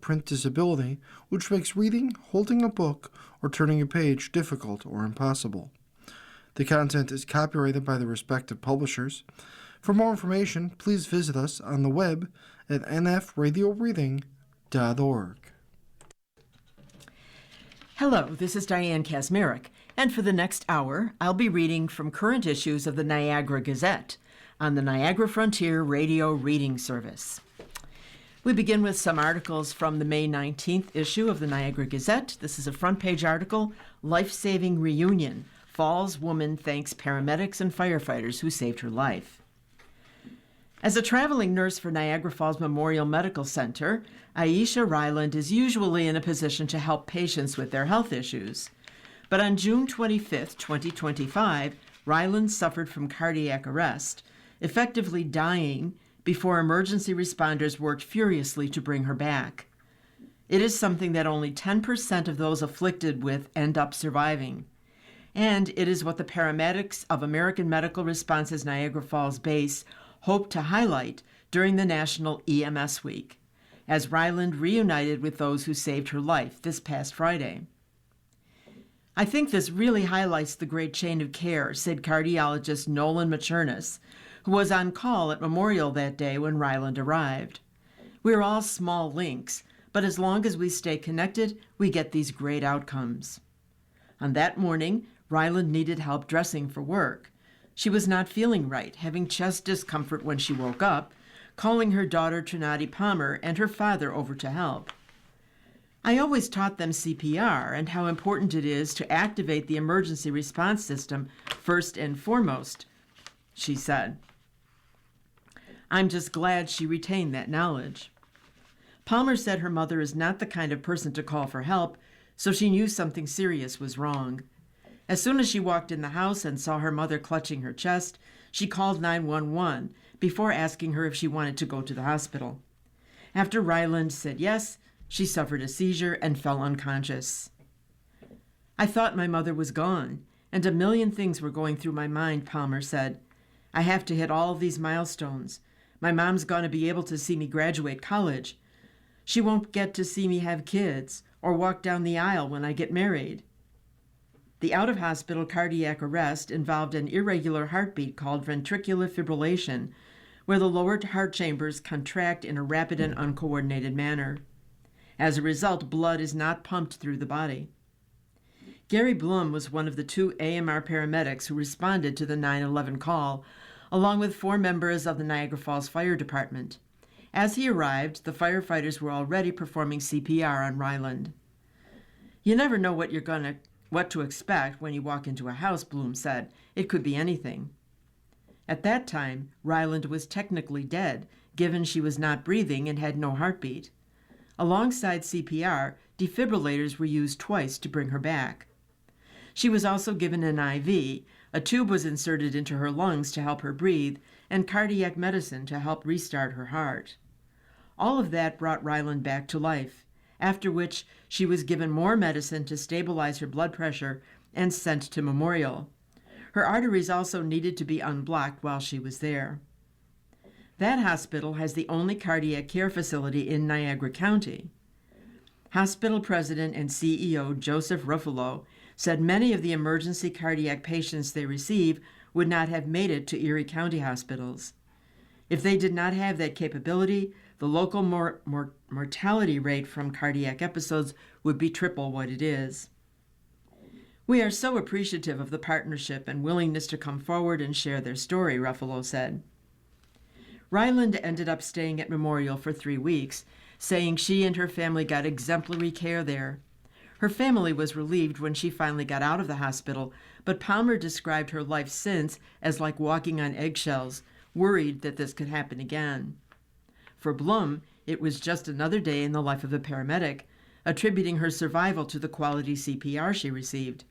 print disability, which makes reading, holding a book, or turning a page difficult or impossible. The content is copyrighted by the respective publishers. For more information, please visit us on the web at nfradioreading.org. Hello, this is Diane Kazmarek, and for the next hour, I'll be reading from current issues of the Niagara Gazette on the Niagara Frontier Radio Reading Service. We begin with some articles from the May 19th issue of the Niagara Gazette. This is a front-page article, Life-Saving Reunion. Falls woman thanks paramedics and firefighters who saved her life. As a traveling nurse for Niagara Falls Memorial Medical Center, Aisha Ryland is usually in a position to help patients with their health issues. But on June 25, 2025, Ryland suffered from cardiac arrest, effectively dying before emergency responders worked furiously to bring her back. It is something that only 10% of those afflicted with end up surviving. And it is what the paramedics of American Medical Response's Niagara Falls base hope to highlight during the National EMS Week, as Ryland reunited with those who saved her life this past Friday. I think this really highlights the great chain of care, said cardiologist Nolan Machernis, who was on call at Memorial that day when Ryland arrived. We're all small links, but as long as we stay connected, we get these great outcomes. On that morning, Ryland needed help dressing for work. She was not feeling right, having chest discomfort when she woke up, calling her daughter Trinity Palmer and her father over to help. I always taught them CPR and how important it is to activate the emergency response system first and foremost, she said. I'm just glad she retained that knowledge. Palmer said her mother is not the kind of person to call for help, so she knew something serious was wrong. As soon as she walked in the house and saw her mother clutching her chest, she called 911 before asking her if she wanted to go to the hospital. After Ryland said yes, she suffered a seizure and fell unconscious. I thought my mother was gone, and a million things were going through my mind, Palmer said. I have to hit all of these milestones. My mom's going to be able to see me graduate college. She won't get to see me have kids or walk down the aisle when I get married. The out-of-hospital cardiac arrest involved an irregular heartbeat called ventricular fibrillation, where the lower heart chambers contract in a rapid and uncoordinated manner. As a result, blood is not pumped through the body. Gary Blum was one of the 2 AMR paramedics who responded to the 911 call, along with 4 members of the Niagara Falls Fire Department. As he arrived, the firefighters were already performing CPR on Ryland. You never know what to expect when you walk into a house, Blum said. It could be anything. At that time, Ryland was technically dead, given she was not breathing and had no heartbeat. Alongside CPR, defibrillators were used twice to bring her back. She was also given an IV, a tube was inserted into her lungs to help her breathe, and cardiac medicine to help restart her heart. All of that brought Ryland back to life, after which she was given more medicine to stabilize her blood pressure and sent to Memorial. Her arteries also needed to be unblocked while she was there. That hospital has the only cardiac care facility in Niagara County. Hospital president and CEO Joseph Ruffalo said many of the emergency cardiac patients they receive would not have made it to Erie County hospitals. If they did not have that capability, the local mortality rate from cardiac episodes would be triple what it is. We are so appreciative of the partnership and willingness to come forward and share their story, Ruffalo said. Ryland ended up staying at Memorial for 3 weeks, saying she and her family got exemplary care there. Her family was relieved when she finally got out of the hospital, but Palmer described her life since as like walking on eggshells, worried that this could happen again. For Blum, it was just another day in the life of a paramedic, attributing her survival to the quality CPR she received.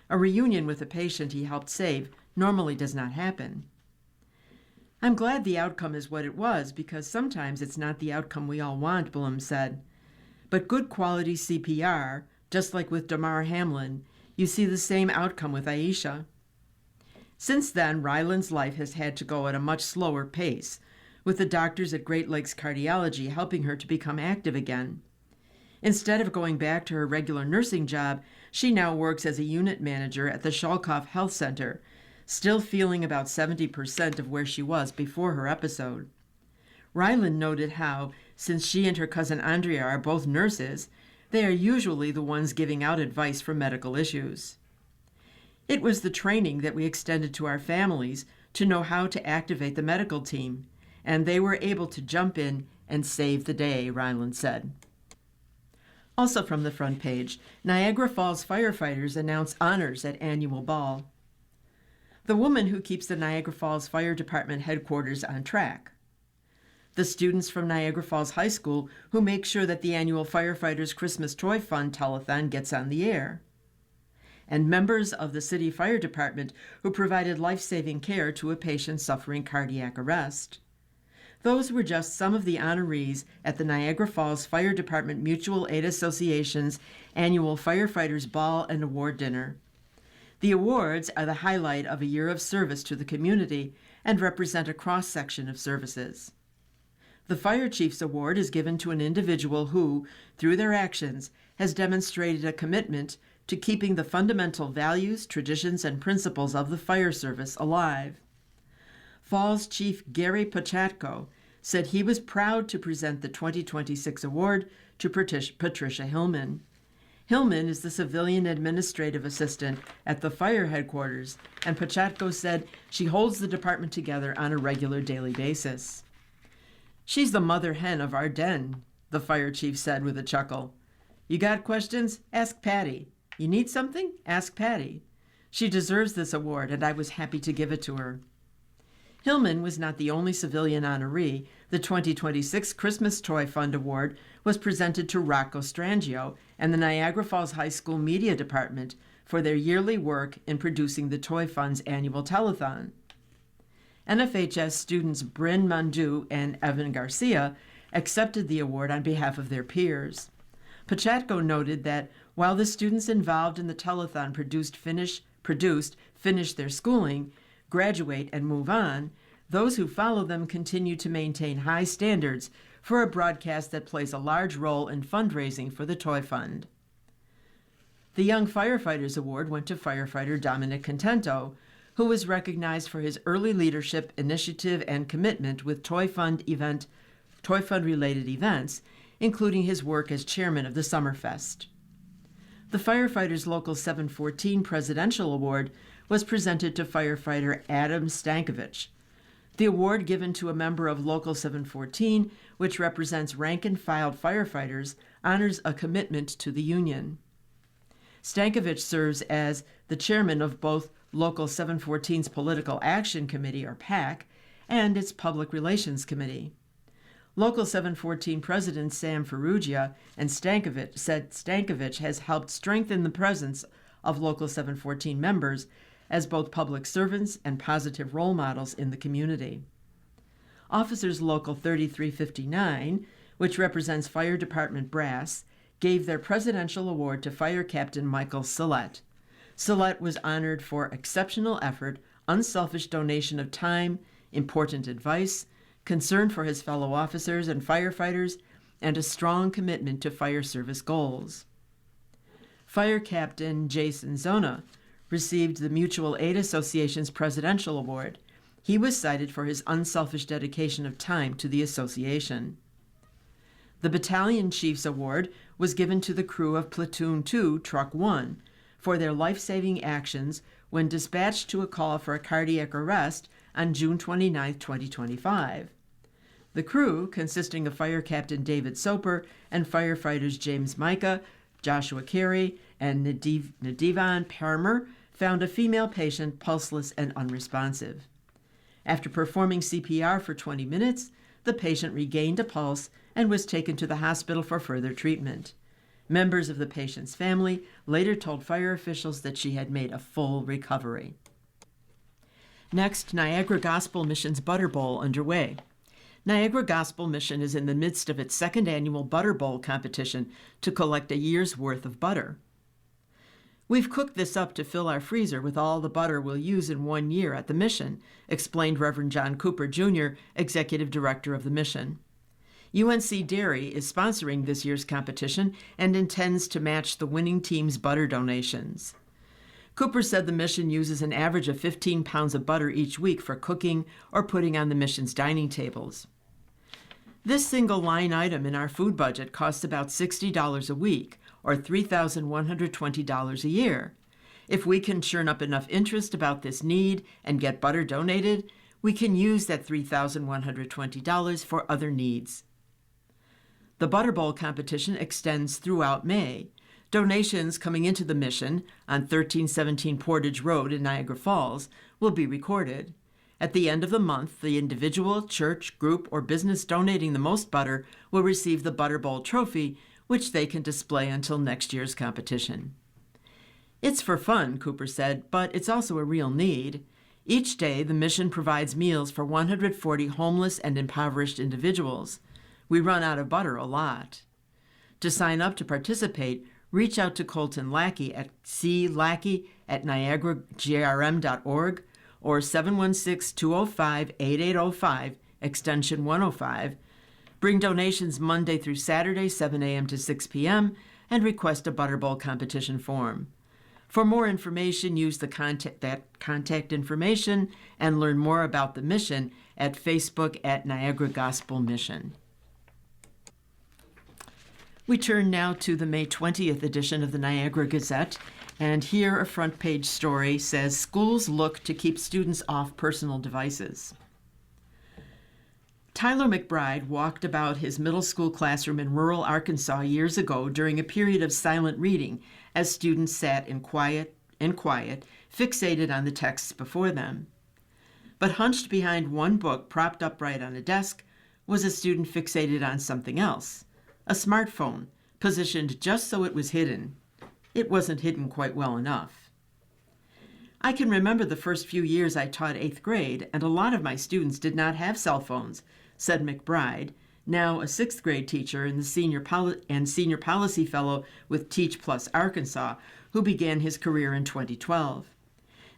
A reunion with a patient he helped save normally does not happen. I'm glad the outcome is what it was, because sometimes it's not the outcome we all want, Blum said. But good quality CPR, just like with Damar Hamlin, you see the same outcome with Aisha. Since then, Ryland's life has had to go at a much slower pace, with the doctors at Great Lakes Cardiology helping her to become active again. Instead of going back to her regular nursing job, she now works as a unit manager at the Shalkoff Health Center, still feeling about 70% of where she was before her episode. Ryland noted how, since she and her cousin Andrea are both nurses, they are usually the ones giving out advice for medical issues. It was the training that we extended to our families to know how to activate the medical team, and they were able to jump in and save the day, Ryland said. Also from the front page, Niagara Falls firefighters announce honors at annual ball. The woman who keeps the Niagara Falls Fire Department headquarters on track. The students from Niagara Falls High School who make sure that the annual Firefighters Christmas Toy Fund telethon gets on the air. And members of the City Fire Department who provided life-saving care to a patient suffering cardiac arrest. Those were just some of the honorees at the Niagara Falls Fire Department Mutual Aid Association's annual Firefighters Ball and Award Dinner. The awards are the highlight of a year of service to the community and represent a cross-section of services. The Fire Chief's Award is given to an individual who, through their actions, has demonstrated a commitment to keeping the fundamental values, traditions, and principles of the fire service alive. Falls Chief Gary Pachatko said he was proud to present the 2026 award to Patricia Hillman. Hillman is the civilian administrative assistant at the fire headquarters, and Pachatko said she holds the department together on a regular daily basis. "She's the mother hen of our den," the fire chief said with a chuckle. "You got questions? Ask Patty. You need something? Ask Patty. She deserves this award, and I was happy to give it to her." Hillman was not the only civilian honoree. The 2026 Christmas Toy Fund Award was presented to Rocco Strangio and the Niagara Falls High School Media Department for their yearly work in producing the Toy Fund's annual telethon. NFHS students Bryn Mandu and Evan Garcia accepted the award on behalf of their peers. Pachatko noted that while the students involved in the telethon finish their schooling, graduate, and move on, those who follow them continue to maintain high standards for a broadcast that plays a large role in fundraising for the Toy Fund. The Young Firefighters Award went to firefighter Dominic Contento, who was recognized for his early leadership, initiative, and commitment with Toy Fund-related events, including his work as chairman of the Summerfest. The Firefighters Local 714 Presidential Award was presented to firefighter Adam Stankovich. The award given to a member of Local 714, which represents rank-and-file firefighters, honors a commitment to the union. Stankovich serves as the chairman of both Local 714's Political Action Committee, or PAC, and its Public Relations Committee. Local 714 President Sam Ferrugia and Stankovich has helped strengthen the presence of Local 714 members as both public servants and positive role models in the community. Officers Local 3359, which represents Fire Department brass, gave their presidential award to Fire Captain Michael Sillett. Sillett was honored for exceptional effort, unselfish donation of time, important advice, concern for his fellow officers and firefighters, and a strong commitment to fire service goals. Fire Captain Jason Zona received the Mutual Aid Association's Presidential Award. He was cited for his unselfish dedication of time to the association. The Battalion Chief's Award was given to the crew of Platoon 2, Truck 1, for their life-saving actions when dispatched to a call for a cardiac arrest on June 29, 2025. The crew, consisting of Fire Captain David Soper and firefighters James Micah, Joshua Carey, and Nadivan Parmer, found a female patient pulseless and unresponsive. After performing CPR for 20 minutes, the patient regained a pulse and was taken to the hospital for further treatment. Members of the patient's family later told fire officials that she had made a full recovery. Next, Niagara Gospel Mission's Butter Bowl underway. Niagara Gospel Mission is in the midst of its second annual Butter Bowl competition to collect a year's worth of butter. "We've cooked this up to fill our freezer with all the butter we'll use in 1 year at the mission," explained Reverend John Cooper, Jr., Executive Director of the mission. UNC Dairy is sponsoring this year's competition and intends to match the winning team's butter donations. Cooper said the mission uses an average of 15 pounds of butter each week for cooking or putting on the mission's dining tables. This single line item in our food budget costs about $60 a week, or $3,120 a year. If we can churn up enough interest about this need and get butter donated, we can use that $3,120 for other needs. The Butter Bowl competition extends throughout May. Donations coming into the mission on 1317 Portage Road in Niagara Falls will be recorded. At the end of the month, the individual, church, group, or business donating the most butter will receive the Butter Bowl trophy, which they can display until next year's competition. It's for fun, Cooper said, but it's also a real need. Each day, the mission provides meals for 140 homeless and impoverished individuals. We run out of butter a lot. To sign up to participate, reach out to Colton Lackey at clackey@niagaragrm.org or 716-205-8805, extension 105. Bring donations Monday through Saturday, 7 a.m. to 6 p.m., and request a Butter Bowl competition form. For more information, use that contact information and learn more about the mission at Facebook at Niagara Gospel Mission. We turn now to the May 20th edition of the Niagara Gazette, and here a front page story says, "Schools look to keep students off personal devices." Tyler McBride walked about his middle school classroom in rural Arkansas years ago during a period of silent reading as students sat in quiet, fixated on the texts before them. But hunched behind one book propped upright on a desk was a student fixated on something else, a smartphone, positioned just so it was hidden. It wasn't hidden quite well enough. I can remember the first few years I taught 8th grade, and a lot of my students did not have cell phones, said McBride, now a 6th grade teacher and the senior policy fellow with Teach Plus Arkansas, who began his career in 2012.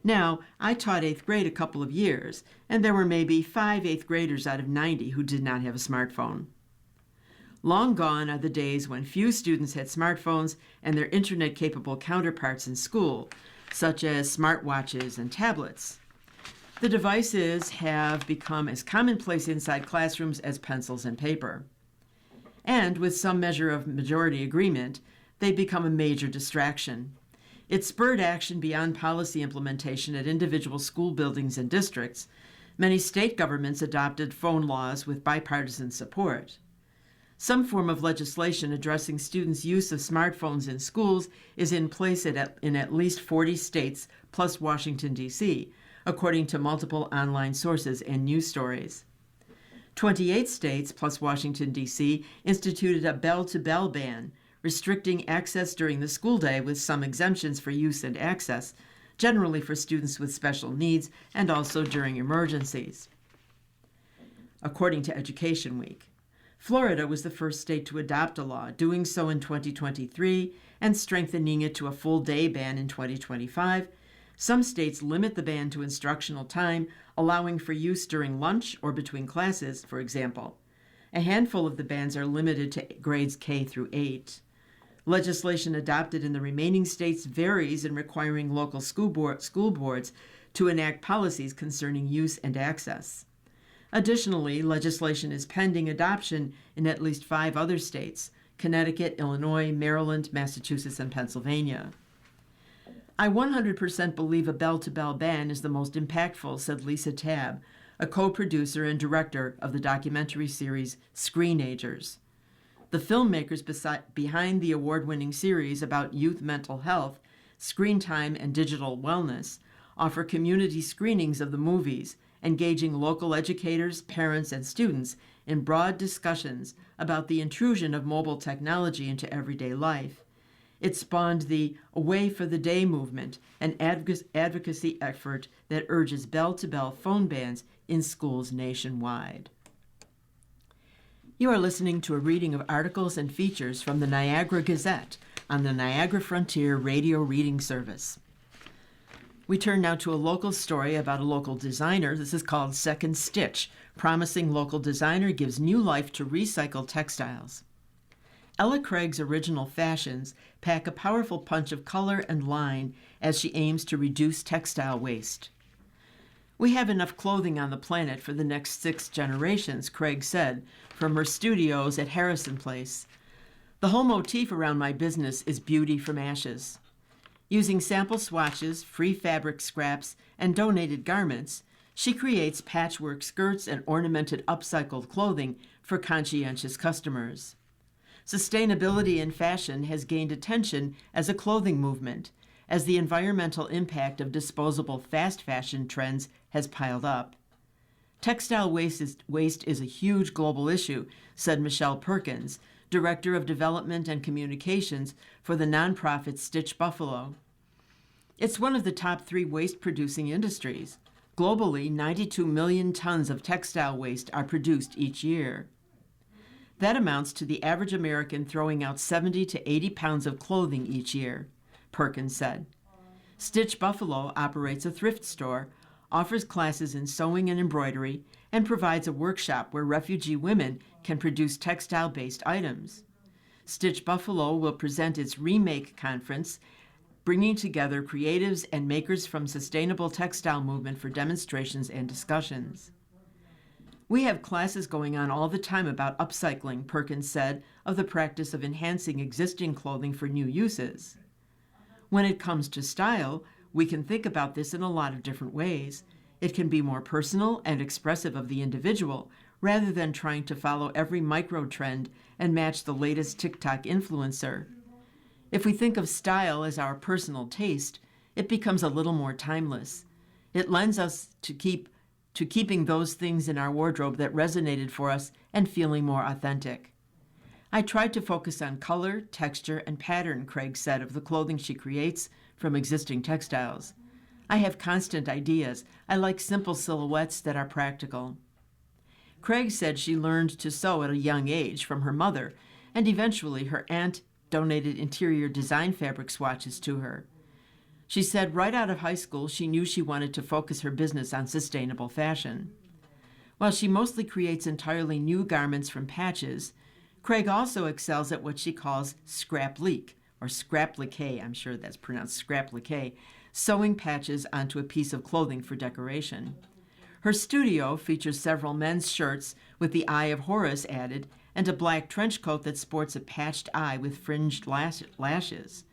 Now, I taught 8th grade a couple of years, and there were maybe 5 8th graders out of 90 who did not have a smartphone. Long gone are the days when few students had smartphones and their internet-capable counterparts in school, such as smartwatches and tablets. The devices have become as commonplace inside classrooms as pencils and paper. And with some measure of majority agreement, they've become a major distraction. It spurred action beyond policy implementation at individual school buildings and districts. Many state governments adopted phone laws with bipartisan support. Some form of legislation addressing students' use of smartphones in schools is in place in at least 40 states, plus Washington, D.C., according to multiple online sources and news stories. 28 states, plus Washington, D.C., instituted a bell-to-bell ban, restricting access during the school day with some exemptions for use and access, generally for students with special needs and also during emergencies. According to Education Week, Florida was the first state to adopt a law, doing so in 2023 and strengthening it to a full-day ban in 2025. Some states limit the ban to instructional time, allowing for use during lunch or between classes, for example. A handful of the bans are limited to grades K through 8. Legislation adopted in the remaining states varies in requiring local school boards to enact policies concerning use and access. Additionally, legislation is pending adoption in at least 5 other states: Connecticut, Illinois, Maryland, Massachusetts, and Pennsylvania. I 100% believe a bell-to-bell ban is the most impactful, said Lisa Tabb, a co-producer and director of the documentary series Screenagers. The filmmakers behind the award-winning series about youth mental health, screen time, and digital wellness offer community screenings of the movies, engaging local educators, parents, and students in broad discussions about the intrusion of mobile technology into everyday life. It spawned the Away for the Day movement, an advocacy effort that urges bell-to-bell phone bans in schools nationwide. You are listening to a reading of articles and features from the Niagara Gazette on the Niagara Frontier Radio Reading Service. We turn now to a local story about a local designer. This is called Second Stitch Promising local designer gives new life to recycled textiles. Ella Craig's original fashions pack a powerful punch of color and line as she aims to reduce textile waste. We have enough clothing on the planet for the next 6 generations, Craig said, from her studios at Harrison Place. The whole motif around my business is beauty from ashes. Using sample swatches, free fabric scraps, and donated garments, she creates patchwork skirts and ornamented upcycled clothing for conscientious customers. Sustainability in fashion has gained attention as a clothing movement, as the environmental impact of disposable fast fashion trends has piled up. Textile waste is a huge global issue, said Michelle Perkins, Director of Development and Communications for the nonprofit Stitch Buffalo. It's one of the top 3 waste-producing industries. Globally, 92 million tons of textile waste are produced each year. That amounts to the average American throwing out 70 to 80 pounds of clothing each year, Perkins said. Stitch Buffalo operates a thrift store, offers classes in sewing and embroidery, and provides a workshop where refugee women can produce textile-based items. Stitch Buffalo will present its Remake Conference, bringing together creatives and makers from sustainable textile movement for demonstrations and discussions. We have classes going on all the time about upcycling, Perkins said, of the practice of enhancing existing clothing for new uses. When it comes to style, we can think about this in a lot of different ways. It can be more personal and expressive of the individual, rather than trying to follow every micro-trend and match the latest TikTok influencer. If we think of style as our personal taste, it becomes a little more timeless. It lends us to keeping those things in our wardrobe that resonated for us and feeling more authentic. I tried to focus on color, texture, and pattern, Craig said of the clothing she creates from existing textiles. I have constant ideas. I like simple silhouettes that are practical. Craig said she learned to sew at a young age from her mother, and eventually her aunt donated interior design fabric swatches to her. She said right out of high school she knew she wanted to focus her business on sustainable fashion. While she mostly creates entirely new garments from patches, Craig also excels at what she calls scrap-leak, or scrap-liqué, I'm sure that's pronounced scrap-liqué, sewing patches onto a piece of clothing for decoration. Her studio features several men's shirts with the Eye of Horus added and a black trench coat that sports a patched eye with fringed lashes.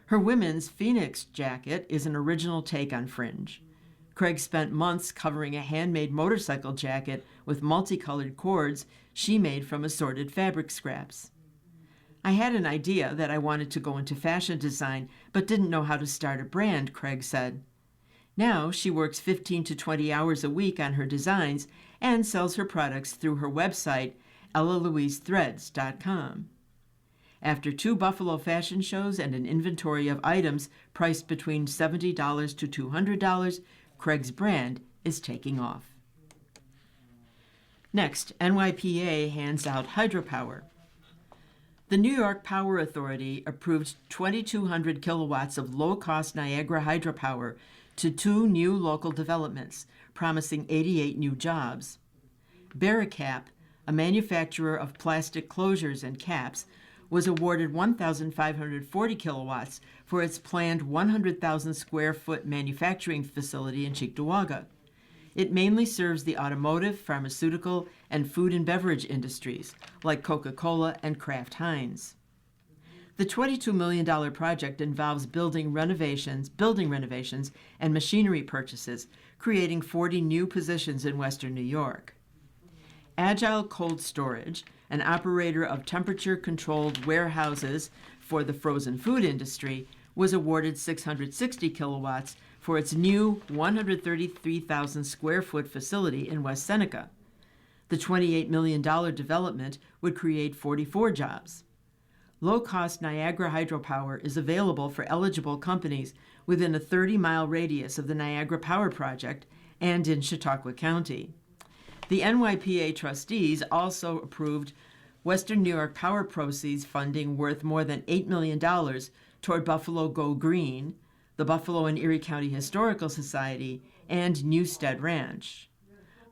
Her women's Phoenix jacket is an original take on fringe. Craig spent months covering a handmade motorcycle jacket with multicolored cords she made from assorted fabric scraps. I had an idea that I wanted to go into fashion design, but didn't know how to start a brand, Craig said. Now she works 15 to 20 hours a week on her designs and sells her products through her website, ellalouisethreads.com. After 2 Buffalo fashion shows and an inventory of items priced between $70 to $200, Craig's brand is taking off. Next, NYPA hands out hydropower. The New York Power Authority approved 2,200 kilowatts of low-cost Niagara hydropower to 2 new local developments, promising 88 new jobs. Barricap, a manufacturer of plastic closures and caps, was awarded 1,540 kilowatts for its planned 100,000 square foot manufacturing facility in Cheektowaga. It mainly serves the automotive, pharmaceutical, and food and beverage industries, like Coca-Cola and Kraft Heinz. The $22 million project involves building renovations, and machinery purchases, creating 40 new positions in Western New York. Agile Cold Storage, an operator of temperature-controlled warehouses for the frozen food industry, was awarded 660 kilowatts for its new 133,000 square foot facility in West Seneca. The $28 million development would create 44 jobs. Low-cost Niagara hydropower is available for eligible companies within a 30-mile radius of the Niagara Power Project and in Chautauqua County. The NYPA trustees also approved Western New York Power proceeds funding worth more than $8 million toward Buffalo Go Green, the Buffalo and Erie County Historical Society, and Newstead Ranch.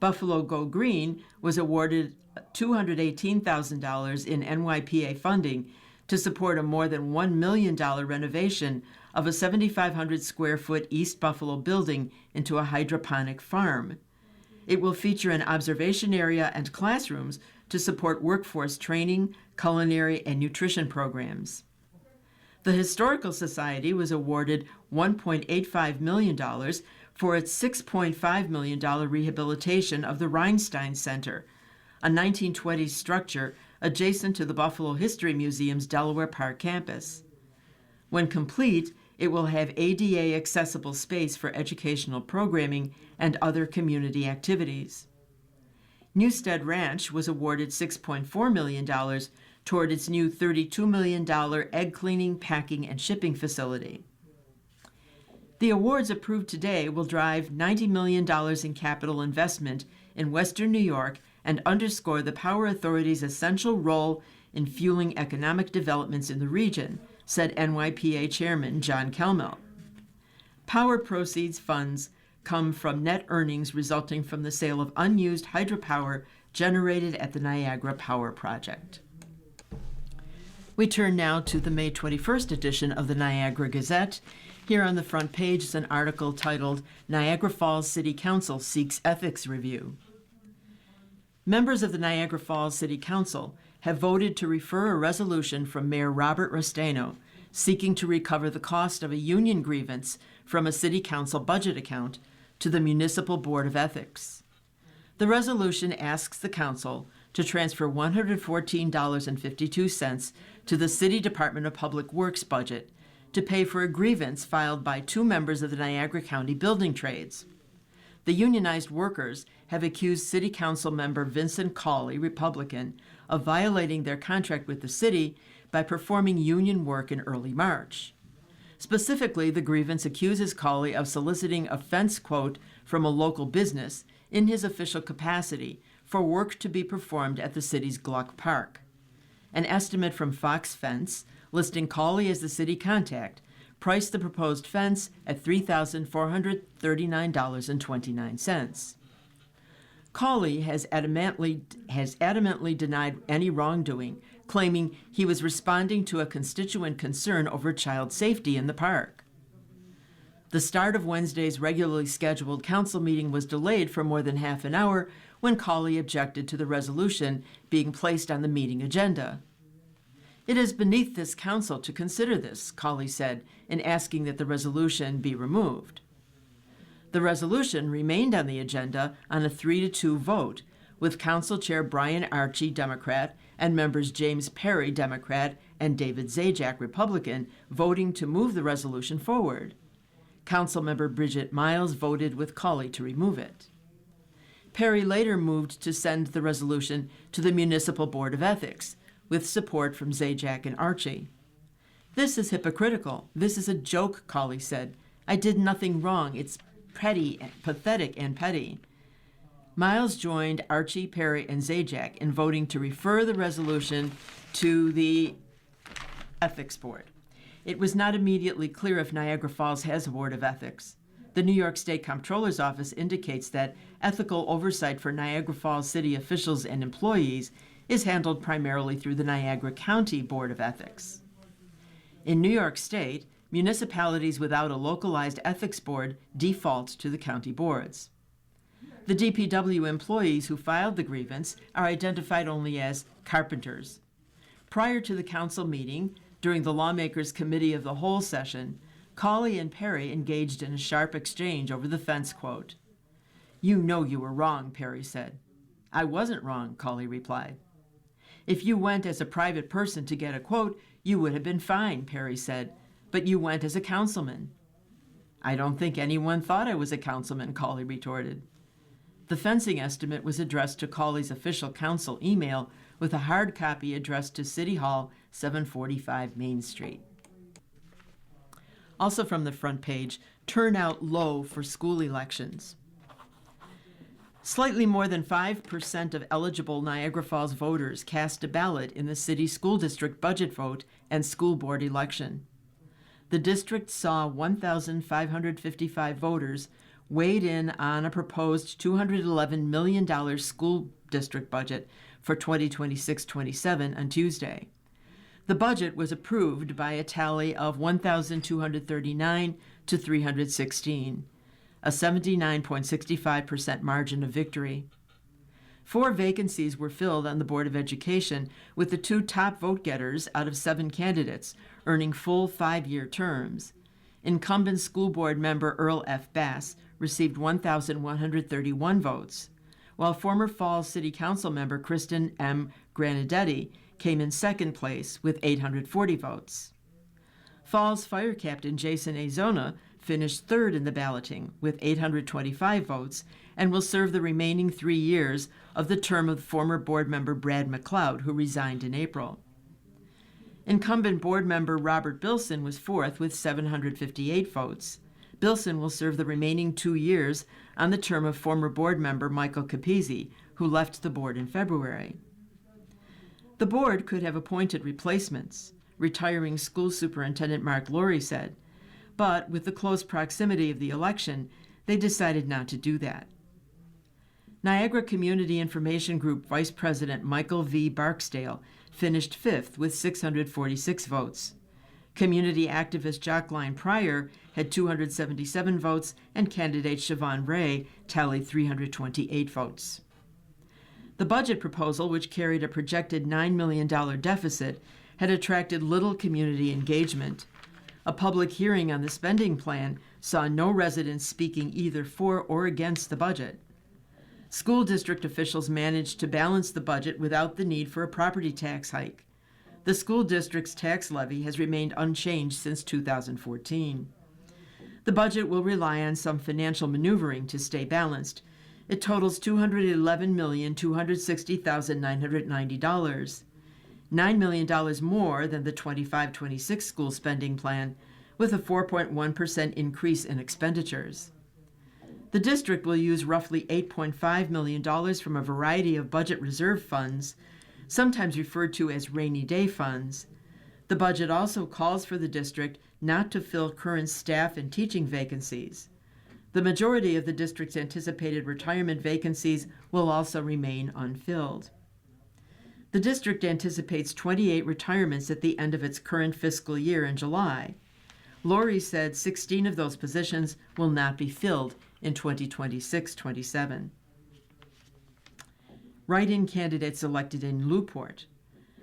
Buffalo Go Green was awarded $218,000 in NYPA funding to support a more than $1 million renovation of a 7,500 square foot East Buffalo building into a hydroponic farm. It will feature an observation area and classrooms to support workforce training, culinary, and nutrition programs. The Historical Society was awarded $1.85 million for its $6.5 million rehabilitation of the Reinstein Center, a 1920s structure adjacent to the Buffalo History Museum's Delaware Park campus. When complete, it will have ADA accessible space for educational programming and other community activities. Newstead Ranch was awarded $6.4 million toward its new $32 million egg cleaning, packing, and shipping facility. The awards approved today will drive $90 million in capital investment in Western New York and underscore the Power Authority's essential role in fueling economic developments in the region, said NYPA Chairman John Kelmel. Power proceeds funds come from net earnings resulting from the sale of unused hydropower generated at the Niagara Power Project. We turn now to the May 21st edition of the Niagara Gazette. Here on the front page is an article titled, Niagara Falls City Council Seeks Ethics Review. Members of the Niagara Falls City Council have voted to refer a resolution from Mayor Robert Restaino seeking to recover the cost of a union grievance from a city council budget account to the Municipal Board of Ethics. The resolution asks the council to transfer $114.52 to the City Department of Public Works budget to pay for a grievance filed by two members of the Niagara County Building Trades. The unionized workers have accused City Council member Vincent Cawley, Republican, of violating their contract with the city by performing union work in early March. Specifically, the grievance accuses Cawley of soliciting a fence quote from a local business in his official capacity for work to be performed at the city's Gluck Park. An estimate from Fox Fence, listing Cawley as the city contact, priced the proposed fence at $3,439.29. Cawley has adamantly denied any wrongdoing, claiming he was responding to a constituent concern over child safety in the park. The start of Wednesday's regularly scheduled council meeting was delayed for more than half an hour when Cawley objected to the resolution being placed on the meeting agenda. It is beneath this council to consider this, Cawley said, in asking that the resolution be removed. The resolution remained on the agenda on a 3-2 vote, with Council Chair Brian Archie, Democrat, and members James Perry, Democrat, and David Zajac, Republican, voting to move the resolution forward. Councilmember Bridget Miles voted with Cawley to remove it. Perry later moved to send the resolution to the Municipal Board of Ethics, with support from Zajac and Archie. This is hypocritical. This is a joke, Cawley said. I did nothing wrong. It's petty, pathetic, and petty. Miles joined Archie, Perry, and Zajac in voting to refer the resolution to the Ethics Board. It was not immediately clear if Niagara Falls has a Board of Ethics. The New York State Comptroller's Office indicates that ethical oversight for Niagara Falls city officials and employees is handled primarily through the Niagara County Board of Ethics. In New York State, municipalities without a localized ethics board default to the county boards. The DPW employees who filed the grievance are identified only as carpenters. Prior to the council meeting, during the lawmakers' committee of the whole session, Cawley and Perry engaged in a sharp exchange over the fence quote. "You know you were wrong," Perry said. "I wasn't wrong," Cawley replied. "If you went as a private person to get a quote, you would have been fine," Perry said, "but you went as a councilman." "I don't think anyone thought I was a councilman," Cawley retorted. The fencing estimate was addressed to Cawley's official council email with a hard copy addressed to City Hall, 745 Main Street. Also from the front page, turnout low for school elections. Slightly more than 5% of eligible Niagara Falls voters cast a ballot in the city school district budget vote and school board election. The district saw 1,555 voters, weighed in on a proposed $211 million school district budget for 2026-27 on Tuesday. The budget was approved by a tally of 1,239 to 316, a 79.65% margin of victory. 4 vacancies were filled on the Board of Education, with the 2 top vote-getters out of 7 candidates earning full 5-year terms. Incumbent school board member Earl F. Bass received 1,131 votes, while former Falls City Council member Kristen M. Granadetti came in second place with 840 votes. Falls Fire Captain Jason Azona finished third in the balloting with 825 votes and will serve the remaining 3 years of the term of former board member Brad McLeod, who resigned in April. Incumbent board member Robert Bilson was fourth with 758 votes. Bilson will serve the remaining 2 years on the term of former board member Michael Capizzi, who left the board in February. The board could have appointed replacements, retiring school superintendent Mark Laurie said, but with the close proximity of the election, they decided not to do that. Niagara Community Information Group Vice President Michael V. Barksdale finished fifth with 646 votes. Community activist Jockline Pryor had 277 votes, and candidate Siobhan Ray tallied 328 votes. The budget proposal, which carried a projected $9 million deficit, had attracted little community engagement. A public hearing on the spending plan saw no residents speaking either for or against the budget. School district officials managed to balance the budget without the need for a property tax hike. The school district's tax levy has remained unchanged since 2014. The budget will rely on some financial maneuvering to stay balanced. It totals $211,260,990, $9 million more than the 25-26 school spending plan, with a 4.1% increase in expenditures. The district will use roughly $8.5 million from a variety of budget reserve funds, sometimes referred to as rainy day funds. The budget also calls for the district not to fill current staff and teaching vacancies. The majority of the district's anticipated retirement vacancies will also remain unfilled. The district anticipates 28 retirements at the end of its current fiscal year in July. Laurie said 16 of those positions will not be filled in 2026-27. Write-in candidates elected in Newport.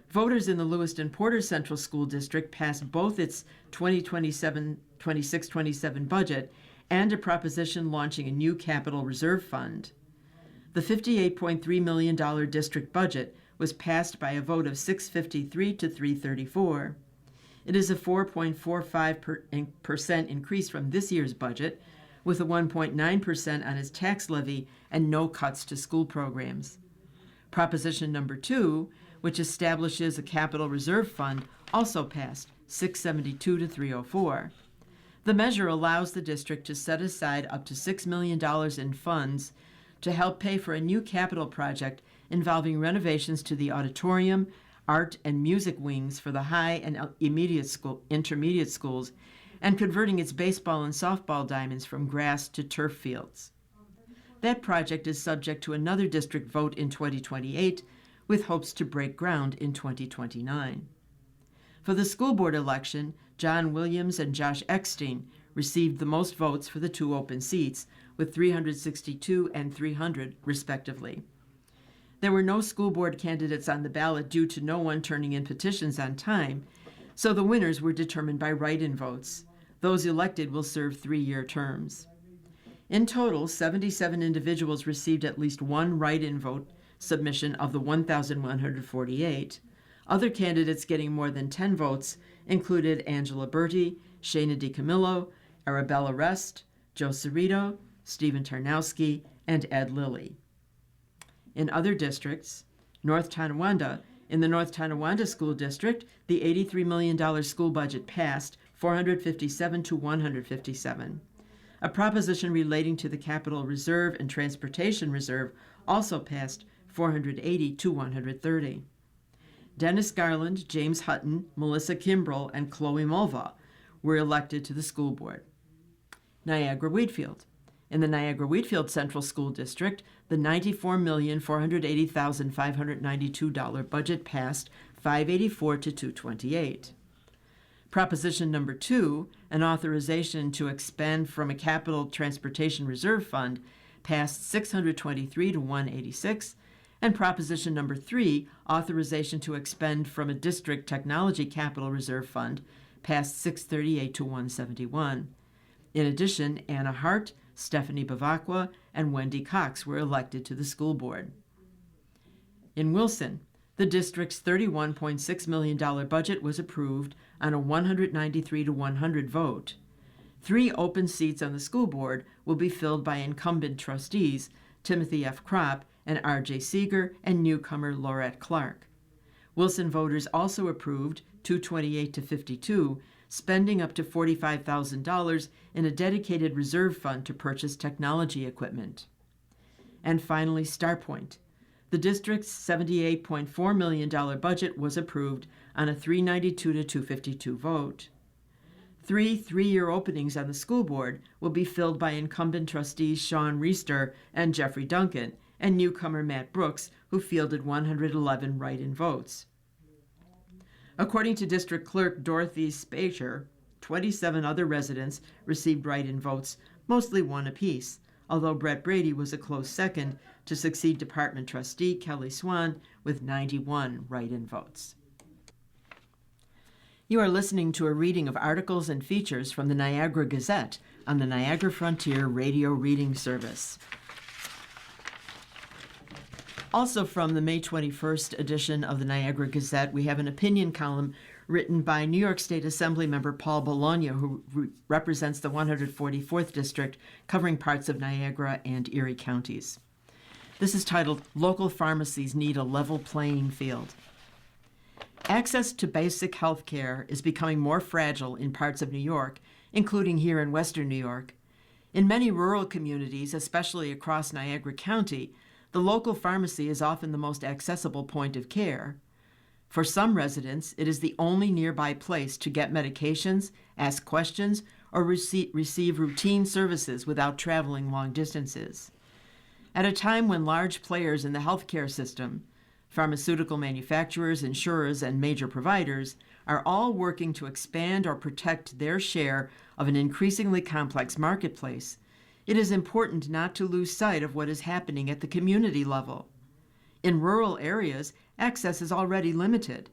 Voters in the Lewiston Porter Central School District passed both its 2027-26-27 budget and a proposition launching a new capital reserve fund. The $58.3 million district budget was passed by a vote of 653 to 334. It is a 4.45% increase from this year's budget, with a 1.9% on its tax levy and no cuts to school programs. Proposition number 2, which establishes a capital reserve fund, also passed 672 to 304. The measure allows the district to set aside up to $6 million in funds to help pay for a new capital project involving renovations to the auditorium, art and music wings for the high and intermediate schools, and converting its baseball and softball diamonds from grass to turf fields. That project is subject to another district vote in 2028, with hopes to break ground in 2029. For the school board election, John Williams and Josh Eckstein received the most votes for the 2 open seats, with 362 and 300, respectively. There were no school board candidates on the ballot due to no one turning in petitions on time, so the winners were determined by write-in votes. Those elected will serve 3-year terms. In total, 77 individuals received at least one write-in vote submission of the 1,148. Other candidates getting more than 10 votes included Angela Berti, Shana DiCamillo, Arabella Rest, Joe Cerrito, Stephen Tarnowski, and Ed Lilly. In other districts, North Tonawanda, in the North Tonawanda School District, the $83 million school budget passed 457 to 157. A proposition relating to the Capital Reserve and Transportation Reserve also passed 480 to 130. Dennis Garland, James Hutton, Melissa Kimbrell, and Chloe Mulva were elected to the school board. Niagara Wheatfield. In the Niagara-Wheatfield Central School District, the $94,480,592 budget passed 584 to 228. Proposition number 2, an authorization to expend from a capital transportation reserve fund, passed 623 to 186. And proposition number 3, authorization to expend from a district technology capital reserve fund, passed 638 to 171. In addition, Anna Hart, Stephanie Bavacqua, and Wendy Cox were elected to the school board. In Wilson, the district's $31.6 million budget was approved on a 193 to 100 vote. 3 open seats on the school board will be filled by incumbent trustees Timothy F. Kropp and R.J. Seeger and newcomer Laurette Clark. Wilson voters also approved 228 to 52, spending up to $45,000 in a dedicated reserve fund to purchase technology equipment. And finally, Starpoint. The district's $78.4 million budget was approved on a 392 to 252 vote. 3 3-year openings on the school board will be filled by incumbent trustees Sean Reister and Jeffrey Duncan, and newcomer Matt Brooks, who fielded 111 write-in votes. According to District Clerk Dorothy Spacher, 27 other residents received write-in votes, mostly 1 apiece, although Brett Brady was a close second to succeed Department Trustee Kelly Swan with 91 write-in votes. You are listening to a reading of articles and features from the Niagara Gazette on the Niagara Frontier Radio Reading Service. Also from the May 21st edition of the Niagara Gazette, we have an opinion column written by New York State Assembly member Paul Bologna, who represents the 144th District, covering parts of Niagara and Erie counties. This is titled, Local Pharmacies Need a Level Playing Field. Access to basic health care is becoming more fragile in parts of New York, including here in Western New York. In many rural communities, especially across Niagara County, the local pharmacy is often the most accessible point of care. For some residents, it is the only nearby place to get medications, ask questions, or receive routine services without traveling long distances. At a time when large players in the healthcare system, pharmaceutical manufacturers, insurers, and major providers, are all working to expand or protect their share of an increasingly complex marketplace, it is important not to lose sight of what is happening at the community level. In rural areas, access is already limited.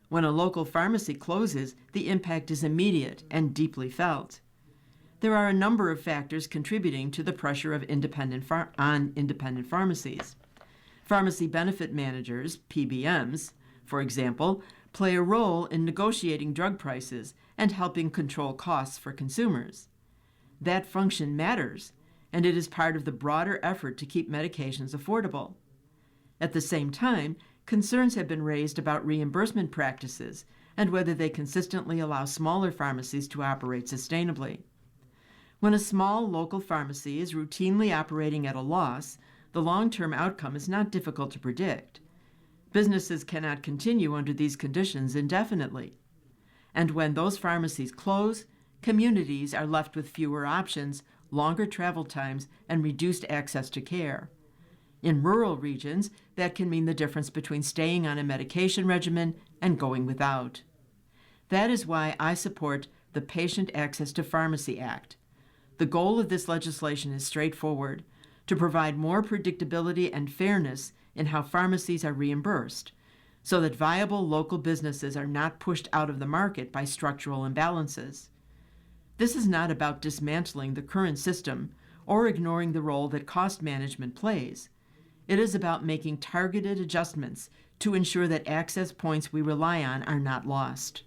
When a local pharmacy closes, the impact is immediate and deeply felt. There are a number of factors contributing to the pressure of independent pharmacies. Pharmacy benefit managers, PBMs, for example, play a role in negotiating drug prices and helping control costs for consumers. That function matters, and it is part of the broader effort to keep medications affordable. At the same time, concerns have been raised about reimbursement practices and whether they consistently allow smaller pharmacies to operate sustainably. When a small local pharmacy is routinely operating at a loss, the long-term outcome is not difficult to predict. Businesses cannot continue under these conditions indefinitely. And when those pharmacies close, communities are left with fewer options, longer travel times, and reduced access to care. In rural regions, that can mean the difference between staying on a medication regimen and going without. That is why I support the Patient Access to Pharmacy Act. The goal of this legislation is straightforward: to provide more predictability and fairness in how pharmacies are reimbursed, so that viable local businesses are not pushed out of the market by structural imbalances. This is not about dismantling the current system or ignoring the role that cost management plays. It is about making targeted adjustments to ensure that access points we rely on are not lost.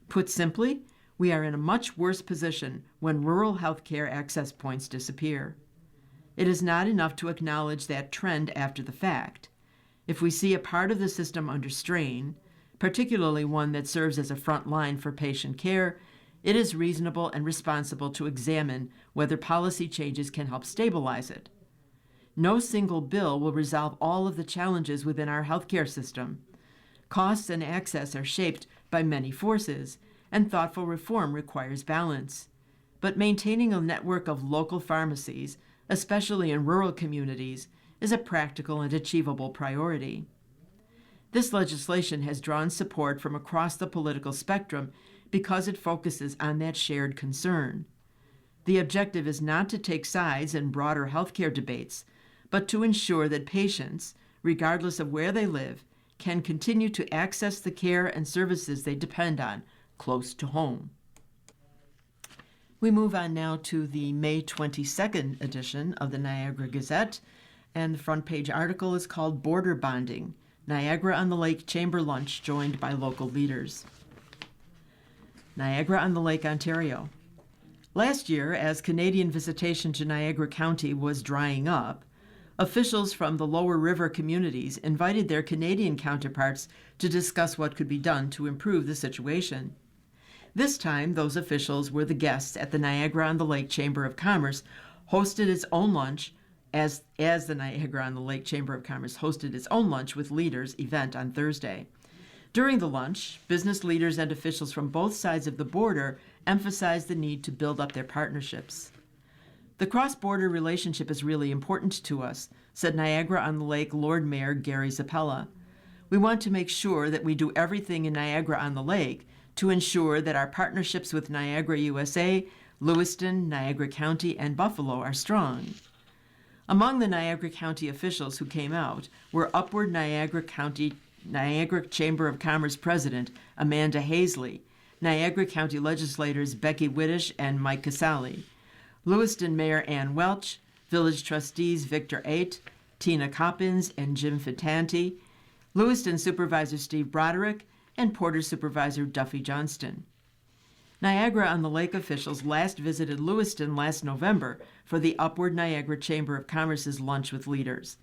Put simply, we are in a much worse position when rural healthcare access points disappear. It is not enough to acknowledge that trend after the fact. If we see a part of the system under strain, particularly one that serves as a front line for patient care, it is reasonable and responsible to examine whether policy changes can help stabilize it. No single bill will resolve all of the challenges within our healthcare system. Costs and access are shaped by many forces, and thoughtful reform requires balance. but maintaining a network of local pharmacies, especially in rural communities, is a practical and achievable priority. This legislation has drawn support from across the political spectrum because it focuses on that shared concern. The objective is not to take sides in broader healthcare debates, but to ensure that patients, regardless of where they live, can continue to access the care and services they depend on close to home. We move on now to the May 22nd edition of the Niagara Gazette, and the front page article is called Border Bonding, Niagara-on-the-Lake Chamber Lunch Joined by Local Leaders. Niagara-on-the-Lake, Ontario. Last year, as Canadian visitation to Niagara County was drying up, officials from the lower river communities invited their Canadian counterparts to discuss what could be done to improve the situation. This time, those officials were the guests at the Niagara-on-the-Lake Chamber of Commerce hosted its own lunch as the Niagara-on-the-Lake Chamber of Commerce hosted its own Lunch with Leaders event on Thursday. During the lunch, business leaders and officials from both sides of the border emphasized the need to build up their partnerships. The cross-border relationship is really important to us, said Niagara-on-the-Lake Lord Mayor Gary Zappella. We want to make sure that we do everything in Niagara-on-the-Lake to ensure that our partnerships with Niagara USA, Lewiston, Niagara County, and Buffalo are strong. Among the Niagara County officials who came out were Upward Niagara Chamber of Commerce President Amanda Hazley, Niagara County legislators Becky Whittish and Mike Casale, Lewiston Mayor Ann Welch, Village Trustees Victor Ate, Tina Coppins, and Jim Fitanti, Lewiston Supervisor Steve Broderick, and Porter Supervisor Duffy Johnston. Niagara-on-the-Lake officials last visited Lewiston last November for the Upward Niagara Chamber of Commerce's Lunch with Leaders,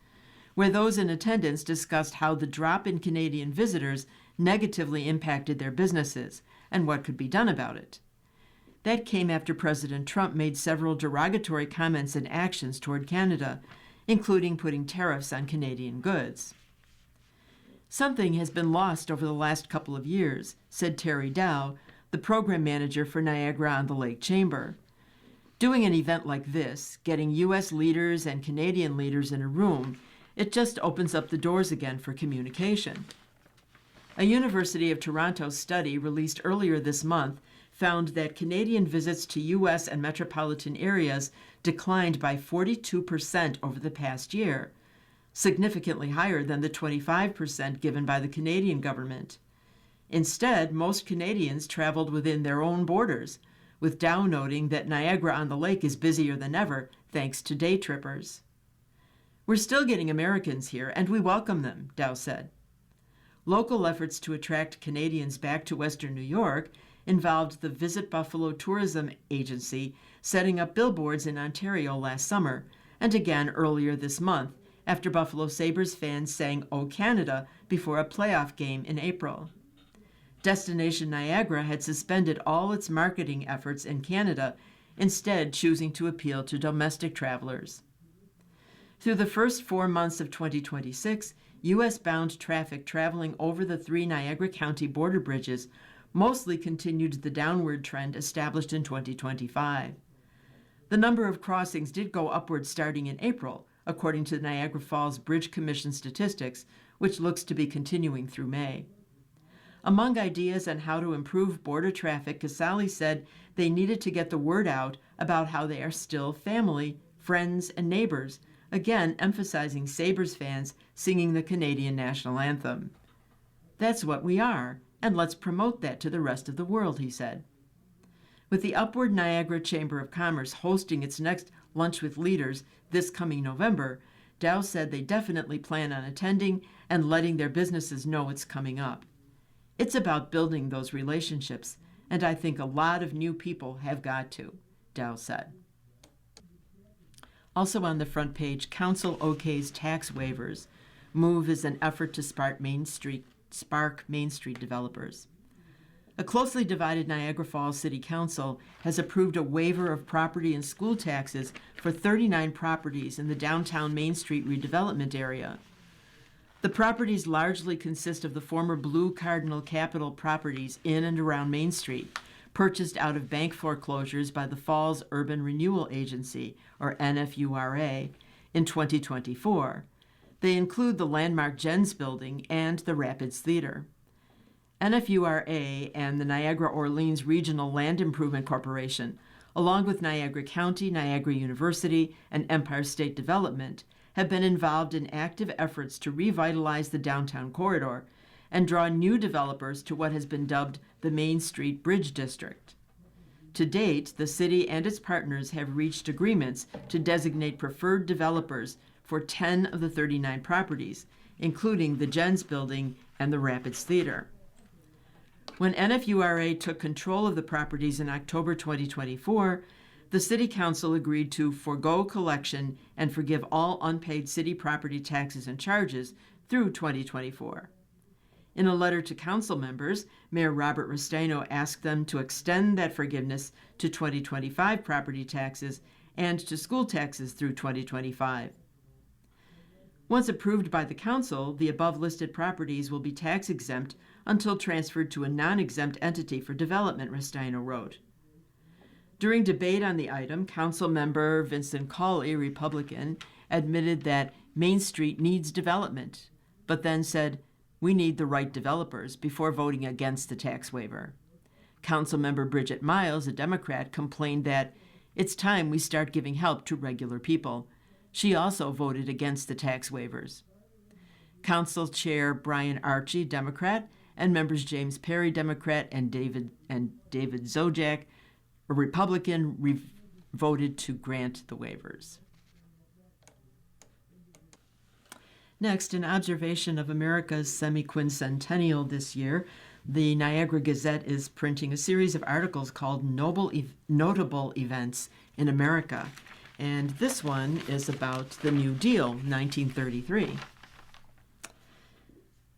where those in attendance discussed how the drop in Canadian visitors negatively impacted their businesses and what could be done about it. That came after President Trump made several derogatory comments and actions toward Canada, including putting tariffs on Canadian goods. Something has been lost over the last couple of years, said Terry Dow, the program manager for Niagara-on-the-Lake Chamber. Doing an event like this, getting U.S. leaders and Canadian leaders in a room, it just opens up the doors again for communication. A University of Toronto study released earlier this month found that Canadian visits to U.S. and metropolitan areas declined by 42% over the past year, significantly higher than the 25% given by the Canadian government. Instead, most Canadians traveled within their own borders, with Dow noting that Niagara-on-the-Lake is busier than ever thanks to day trippers. We're still getting Americans here, and we welcome them, Dow said. Local efforts to attract Canadians back to Western New York involved the Visit Buffalo Tourism Agency setting up billboards in Ontario last summer, and again earlier this month, after Buffalo Sabres fans sang "O Canada" before a playoff game in April. Destination Niagara had suspended all its marketing efforts in Canada, instead choosing to appeal to domestic travelers. Through the first 4 months of 2026, U.S.-bound traffic traveling over the 3 Niagara County border bridges mostly continued the downward trend established in 2025. The number of crossings did go upward starting in April, according to the Niagara Falls Bridge Commission statistics, which looks to be continuing through May. Among ideas on how to improve border traffic, Casale said they needed to get the word out about how they are still family, friends, and neighbors, again emphasizing Sabres fans singing the Canadian national anthem. That's what we are, and let's promote that to the rest of the world, he said. With the Upward Niagara Chamber of Commerce hosting its next Lunch with Leaders this coming November, Dow said they definitely plan on attending and letting their businesses know it's coming up. It's about building those relationships, and I think a lot of new people have got to, Dow said. Also on the front page, Council okays tax waivers. Move is an effort to spark Main Street developers. A closely divided Niagara Falls City Council has approved a waiver of property and school taxes for 39 properties in the downtown Main Street redevelopment area. The properties largely consist of the former Blue Cardinal Capital properties in and around Main Street, purchased out of bank foreclosures by the Falls Urban Renewal Agency, or NFURA, in 2024. They include the landmark Jens Building and the Rapids Theater. NFURA and the Niagara Orleans Regional Land Improvement Corporation, along with Niagara County, Niagara University, and Empire State Development, have been involved in active efforts to revitalize the downtown corridor and draw new developers to what has been dubbed the Main Street Bridge District. To date, the city and its partners have reached agreements to designate preferred developers for 10 of the 39 properties, including the Jens Building and the Rapids Theater. When NFURA took control of the properties in October 2024, the City Council agreed to forego collection and forgive all unpaid city property taxes and charges through 2024. In a letter to council members, Mayor Robert Restaino asked them to extend that forgiveness to 2025 property taxes and to school taxes through 2025. Once approved by the council, the above-listed properties will be tax-exempt until transferred to a non-exempt entity for development, Restaino wrote. During debate on the item, Council Member Vincent Cawley, Republican, admitted that Main Street needs development, but then said, "We need the right developers," before voting against the tax waiver. Councilmember Bridget Miles, a Democrat, complained that it's time we start giving help to regular people. She also voted against the tax waivers. Council Chair Brian Archie, Democrat, and members James Perry, Democrat, and David Zojak, a Republican, voted to grant the waivers. Next, an observation of America's semi-quincentennial this year, the Niagara Gazette is printing a series of articles called Notable Events in America. And this one is about the New Deal, 1933.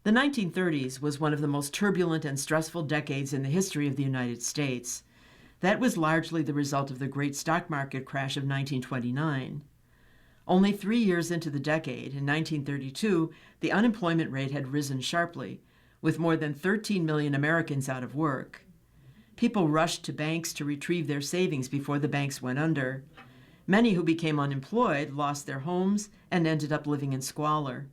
The 1930s was one of the most turbulent and stressful decades in the history of the United States. That was largely the result of the great stock market crash of 1929. Only 3 years into the decade, in 1932, the unemployment rate had risen sharply, with more than 13 million Americans out of work. People rushed to banks to retrieve their savings before the banks went under. Many who became unemployed lost their homes and ended up living in squalor.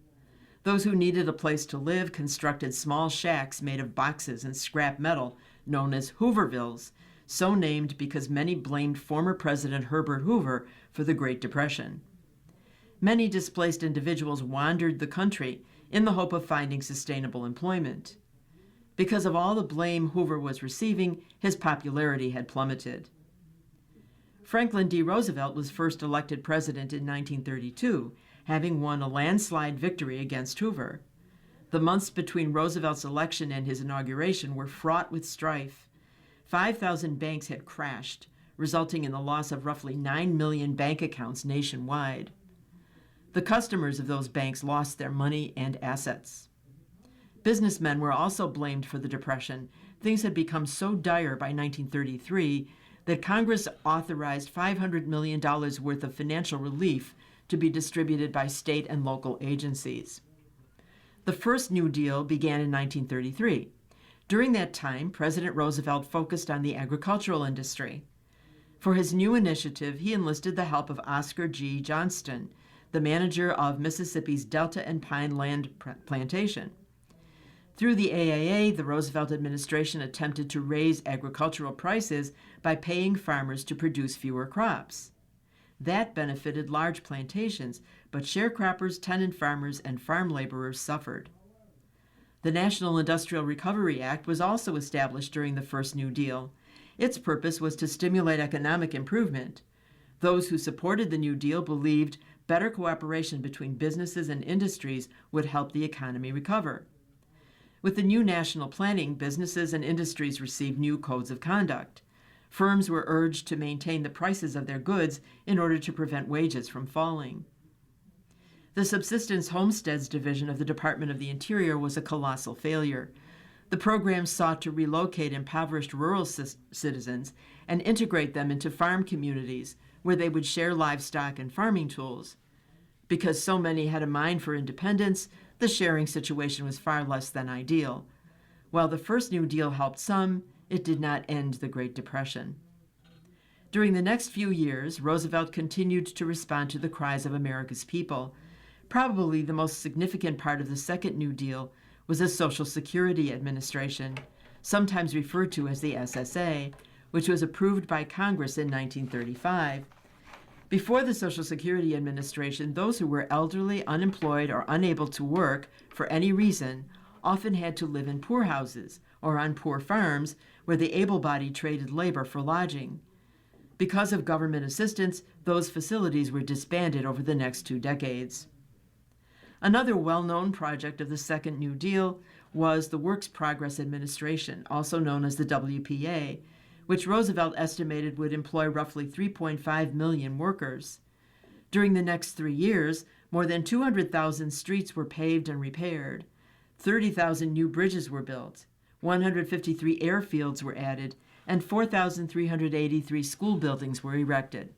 Those who needed a place to live constructed small shacks made of boxes and scrap metal, known as Hoovervilles, so named because many blamed former President Herbert Hoover for the Great Depression. Many displaced individuals wandered the country in the hope of finding sustainable employment. Because of all the blame Hoover was receiving, his popularity had plummeted. Franklin D. Roosevelt was first elected president in 1932, having won a landslide victory against Hoover. The months between Roosevelt's election and his inauguration were fraught with strife. 5,000 banks had crashed, resulting in the loss of roughly 9 million bank accounts nationwide. The customers of those banks lost their money and assets. Businessmen were also blamed for the Depression. Things had become so dire by 1933 that Congress authorized $500 million worth of financial relief to be distributed by state and local agencies. The first New Deal began in 1933. During that time, President Roosevelt focused on the agricultural industry. For his new initiative, he enlisted the help of Oscar G. Johnston, the manager of Mississippi's Delta and Pine Land Plantation. Through the AAA, the Roosevelt administration attempted to raise agricultural prices by paying farmers to produce fewer crops. That benefited large plantations, but sharecroppers, tenant farmers, and farm laborers suffered. The National Industrial Recovery Act was also established during the first New Deal. Its purpose was to stimulate economic improvement. Those who supported the New Deal believed better cooperation between businesses and industries would help the economy recover. With the new national planning, businesses and industries received new codes of conduct. Firms were urged to maintain the prices of their goods in order to prevent wages from falling. The Subsistence Homesteads Division of the Department of the Interior was a colossal failure. The program sought to relocate impoverished rural citizens and integrate them into farm communities where they would share livestock and farming tools. Because so many had a mind for independence, the sharing situation was far less than ideal. While the first New Deal helped some, It did not end the Great Depression. During the next few years, Roosevelt continued to respond to the cries of America's people. Probably the most significant part of the Second New Deal was the Social Security Administration, sometimes referred to as the SSA, which was approved by Congress in 1935. Before the Social Security Administration, those who were elderly, unemployed, or unable to work for any reason often had to live in poor houses or on poor farms where the able-bodied traded labor for lodging. Because of government assistance, those facilities were disbanded over the next 2 decades. Another well-known project of the Second New Deal was the Works Progress Administration, also known as the WPA, which Roosevelt estimated would employ roughly 3.5 million workers. During the next 3 years, more than 200,000 streets were paved and repaired, 30,000 new bridges were built, 153 airfields were added, and 4,383 school buildings were erected.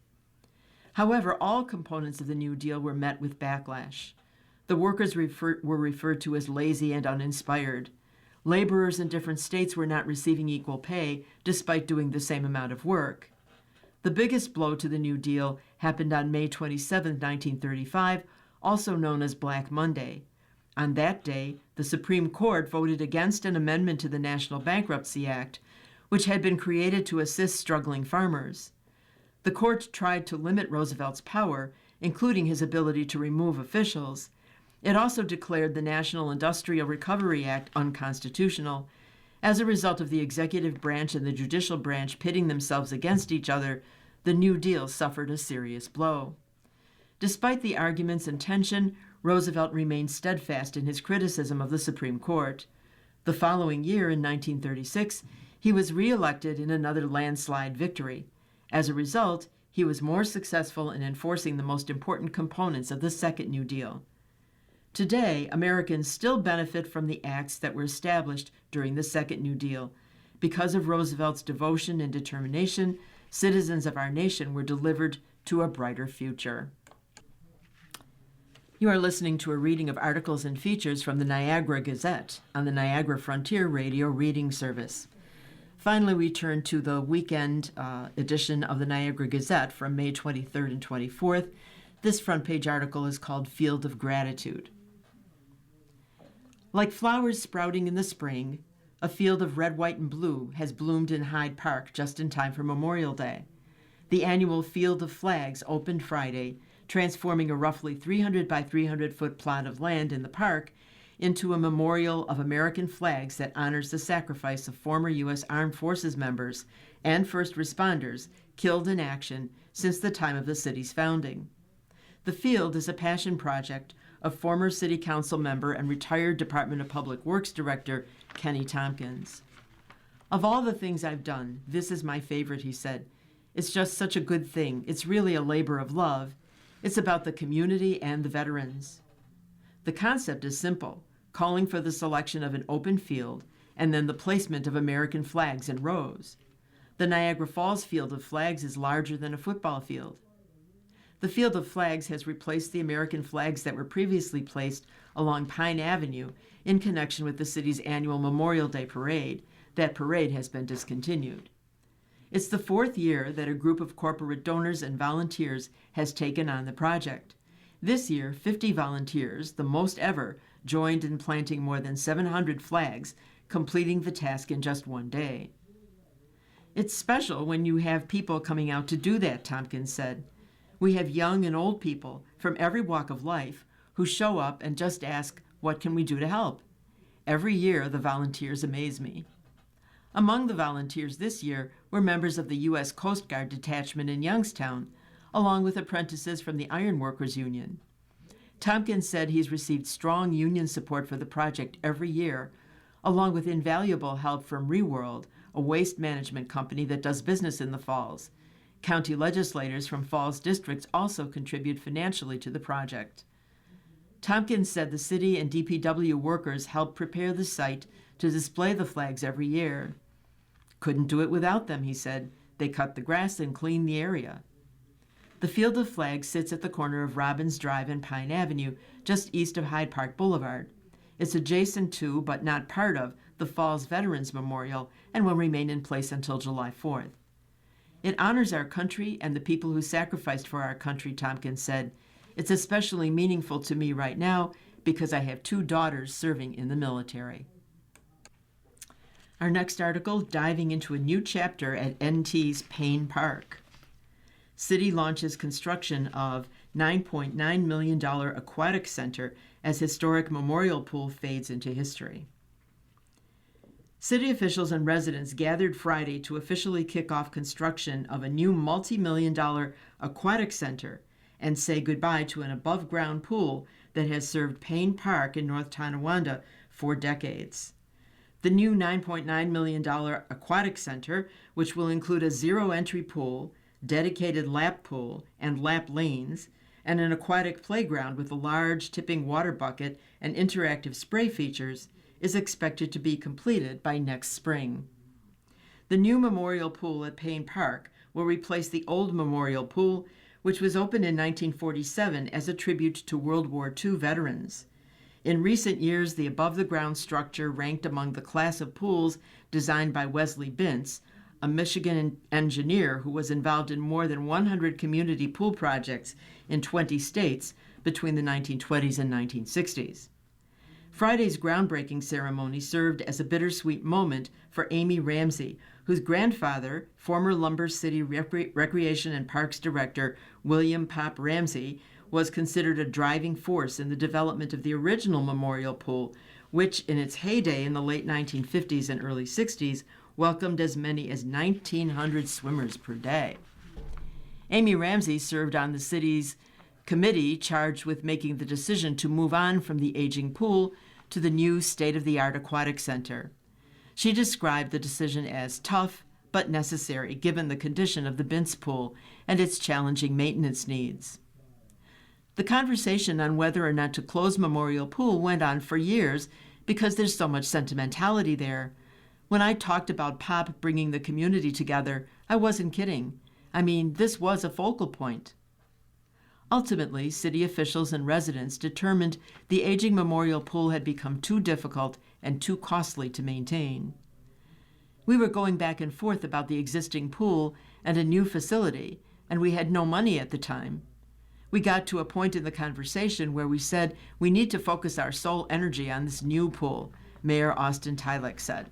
However, all components of the New Deal were met with backlash. The workers were referred to as lazy and uninspired. Laborers in different states were not receiving equal pay despite doing the same amount of work. The biggest blow to the New Deal happened on May 27, 1935, also known as Black Monday. On that day, the Supreme Court voted against an amendment to the National Bankruptcy Act, which had been created to assist struggling farmers. The court tried to limit Roosevelt's power, including his ability to remove officials. It also declared the National Industrial Recovery Act unconstitutional. As a result of the executive branch and the judicial branch pitting themselves against each other, the New Deal suffered a serious blow. Despite the arguments and tension, Roosevelt remained steadfast in his criticism of the Supreme Court. The following year, in 1936, he was reelected in another landslide victory. As a result, he was more successful in enforcing the most important components of the Second New Deal. Today, Americans still benefit from the acts that were established during the Second New Deal. Because of Roosevelt's devotion and determination, citizens of our nation were delivered to a brighter future. You are listening to a reading of articles and features from the Niagara Gazette on the Niagara Frontier Radio Reading Service. Finally, we turn to the weekend edition of the Niagara Gazette from May 23rd and 24th. This front page article is called Field of Gratitude. Like flowers sprouting in the spring, a field of red, white, and blue has bloomed in Hyde Park just in time for Memorial Day. The annual Field of Flags opened Friday, transforming a roughly 300 by 300 foot plot of land in the park into a memorial of American flags that honors the sacrifice of former U.S. Armed Forces members and first responders killed in action since the time of the city's founding. The field is a passion project of former City Council member and retired Department of Public Works Director Kenny Tompkins. "Of all the things I've done, this is my favorite," he said. "It's just such a good thing. It's really a labor of love. It's about the community and the veterans." The concept is simple, calling for the selection of an open field and then the placement of American flags in rows. The Niagara Falls Field of Flags is larger than a football field. The Field of Flags has replaced the American flags that were previously placed along Pine Avenue in connection with the city's annual Memorial Day parade. That parade has been discontinued. It's the 4th year that a group of corporate donors and volunteers has taken on the project. This year, 50 volunteers, the most ever, joined in planting more than 700 flags, completing the task in just one day. "It's special when you have people coming out to do that," Tompkins said. "We have young and old people from every walk of life who show up and just ask, 'What can we do to help?' Every year, the volunteers amaze me." Among the volunteers this year were members of the U.S. Coast Guard detachment in Youngstown, along with apprentices from the Iron Workers Union. Tompkins said he's received strong union support for the project every year, along with invaluable help from ReWorld, a waste management company that does business in the Falls. County legislators from Falls districts also contribute financially to the project. Tompkins said the city and DPW workers help prepare the site to display the flags every year. "Couldn't do it without them," he said. "They cut the grass and clean the area." The Field of Flags sits at the corner of Robbins Drive and Pine Avenue, just east of Hyde Park Boulevard. It's adjacent to, but not part of, the Falls Veterans Memorial, and will remain in place until July 4th. It honors our country and the people who sacrificed for our country, Tompkins said. It's especially meaningful to me right now because I have 2 daughters serving in the military. Our next article, diving into a new chapter at NT's Payne Park. City launches construction of $9.9 million aquatic center as historic memorial pool fades into history. City officials and residents gathered Friday to officially kick off construction of a new multi-million-dollar aquatic center and say goodbye to an above-ground pool that has served Payne Park in North Tonawanda for decades. The new $9.9 million aquatic center, which will include a zero-entry pool, dedicated lap pool and lap lanes, and an aquatic playground with a large tipping water bucket and interactive spray features, is expected to be completed by next spring. The new memorial pool at Payne Park will replace the old memorial pool, which was opened in 1947 as a tribute to World War II veterans. In recent years, the above-the-ground structure ranked among the class of pools designed by Wesley Bintz, a Michigan engineer who was involved in more than 100 community pool projects in 20 states between the 1920s and 1960s. Friday's groundbreaking ceremony served as a bittersweet moment for Amy Ramsey, whose grandfather, former Lumber City Recreation and Parks Director William Pop Ramsey, was considered a driving force in the development of the original memorial pool, which in its heyday in the late 1950s and early 60s welcomed as many as 1,900 swimmers per day. Amy Ramsey served on the city's committee charged with making the decision to move on from the aging pool to the new state-of-the-art aquatic center. She described the decision as tough but necessary given the condition of the Bintz pool and its challenging maintenance needs. The conversation on whether or not to close Memorial Pool went on for years because there's so much sentimentality there. When I talked about Pop bringing the community together, I wasn't kidding. I mean, this was a focal point. Ultimately, city officials and residents determined the aging memorial pool had become too difficult and too costly to maintain. We were going back and forth about the existing pool and a new facility, and we had no money at the time. We got to a point in the conversation where we said we need to focus our sole energy on this new pool, Mayor Austin Tylek said.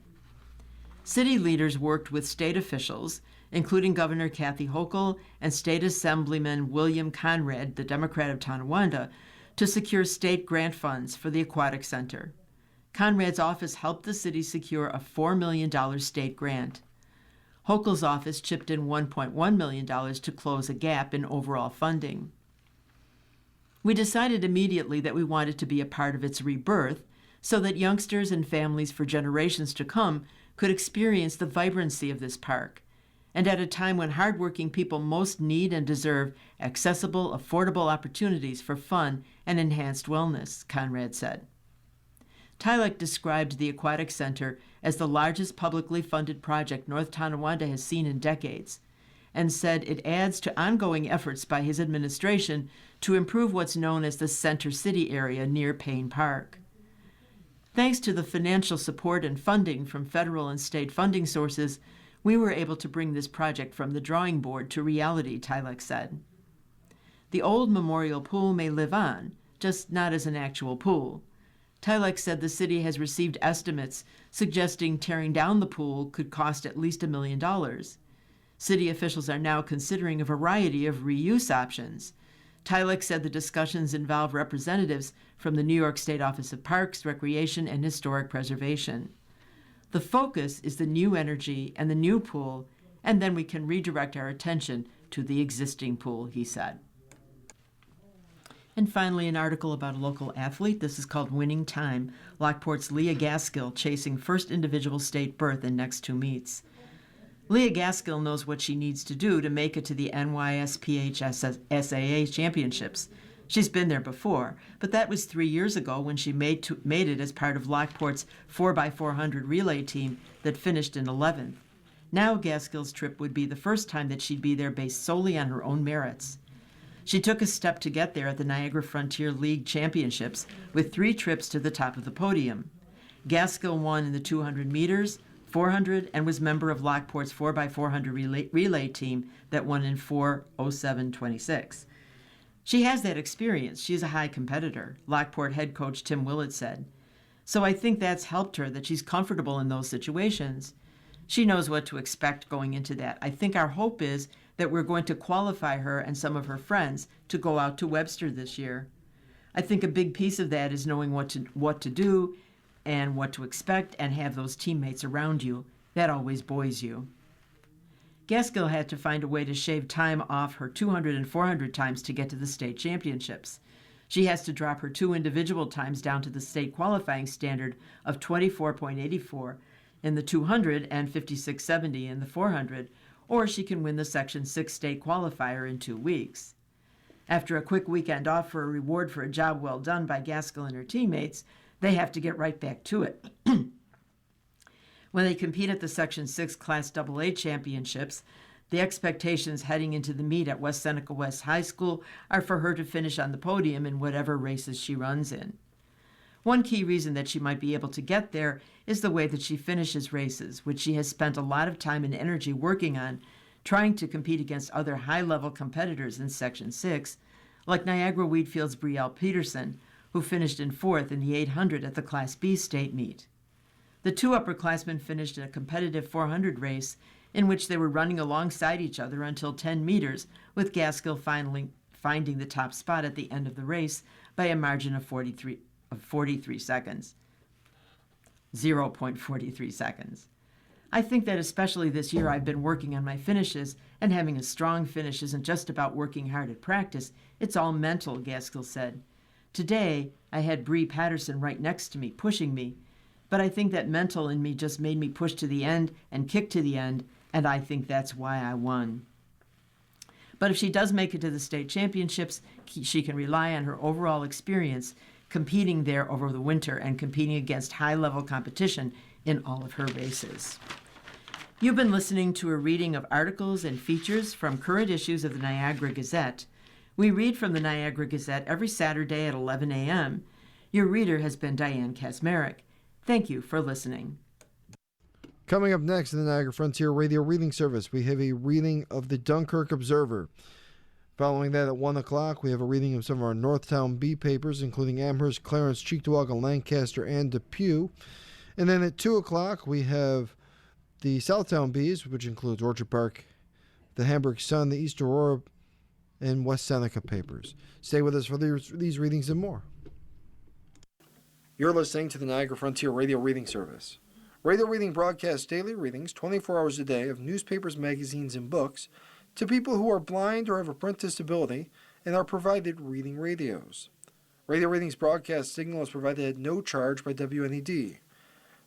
City leaders worked with state officials, including Governor Kathy Hochul and State Assemblyman William Conrad, the Democrat of Tonawanda, to secure state grant funds for the aquatic center. Conrad's office helped the city secure a $4 million state grant. Hochul's office chipped in $1.1 million to close a gap in overall funding. We decided immediately that we wanted to be a part of its rebirth so that youngsters and families for generations to come could experience the vibrancy of this park, and at a time when hardworking people most need and deserve accessible, affordable opportunities for fun and enhanced wellness, Conrad said. Tylek described the aquatic center as the largest publicly funded project North Tonawanda has seen in decades, and said it adds to ongoing efforts by his administration to improve what's known as the Center City area near Payne Park. Thanks to the financial support and funding from federal and state funding sources, we were able to bring this project from the drawing board to reality, Tylek said. The old memorial pool may live on, just not as an actual pool. Tylek said the city has received estimates suggesting tearing down the pool could cost at least $1 million. City officials are now considering a variety of reuse options. Tylek said the discussions involve representatives from the New York State Office of Parks, Recreation, and Historic Preservation. The focus is the new energy and the new pool, and then we can redirect our attention to the existing pool, he said. And finally, an article about a local athlete. This is called Winning Time, Lockport's Leah Gaskill chasing first individual state berth in next 2 meets. Leah Gaskill knows what she needs to do to make it to the NYSPH SAA championships. She's been there before, but that was 3 years ago when she made it as part of Lockport's 4x400 relay team that finished in 11th. Now Gaskill's trip would be the first time that she'd be there based solely on her own merits. She took a step to get there at the Niagara Frontier League Championships with 3 trips to the top of the podium. Gaskill won in the 200 meters, 400, and was member of Lockport's 4x400 relay team that won in 4:07:26. She has that experience. She's a high competitor, Lockport head coach Tim Willett said. So I think that's helped her, that she's comfortable in those situations. She knows what to expect going into that. I think our hope is that we're going to qualify her and some of her friends to go out to Webster this year. I think a big piece of that is knowing what to do and what to expect and have those teammates around you. That always buoys you. Gaskill had to find a way to shave time off her 200 and 400 times to get to the state championships. She has to drop her 2 individual times down to the state qualifying standard of 24.84 in the 200 and 56.70 in the 400, or she can win the Section 6 state qualifier in 2 weeks. After a quick weekend off for a reward for a job well done by Gaskill and her teammates, they have to get right back to it. When they compete at the Section 6 Class AA championships, the expectations heading into the meet at West Seneca West High School are for her to finish on the podium in whatever races she runs in. One key reason that she might be able to get there is the way that she finishes races, which she has spent a lot of time and energy working on, trying to compete against other high-level competitors in Section 6, like Niagara Wheatfield's Brielle Peterson, who finished in 4th in the 800 at the Class B state meet. The 2 upperclassmen finished in a competitive 400 race in which they were running alongside each other until 10 meters, with Gaskill finally finding the top spot at the end of the race by a margin of 43 seconds. 0.43 seconds. I think that especially this year I've been working on my finishes, and having a strong finish isn't just about working hard at practice, it's all mental, Gaskill said. Today, I had Bree Patterson right next to me, pushing me, but I think that mental in me just made me push to the end and kick to the end, and I think that's why I won. But if she does make it to the state championships, she can rely on her overall experience competing there over the winter and competing against high-level competition in all of her races. You've been listening to a reading of articles and features from current issues of the Niagara Gazette. We read from the Niagara Gazette every Saturday at 11 a.m. Your reader has been Diane Kasmerick. Thank you for listening. Coming up next in the Niagara Frontier Radio Reading Service, we have a reading of the Dunkirk Observer. Following that at 1 o'clock, we have a reading of some of our Northtown B papers, including Amherst, Clarence, Cheektowaga, Lancaster, and Depew. And then at 2 o'clock, we have the Southtown Bs, which includes Orchard Park, the Hamburg Sun, the East Aurora, and West Seneca papers. Stay with us for these readings and more. You're listening to the Niagara Frontier Radio Reading Service. Radio Reading broadcasts daily readings 24 hours a day of newspapers, magazines, and books to people who are blind or have a print disability and are provided reading radios. Radio Reading's broadcast signal is provided at no charge by WNED.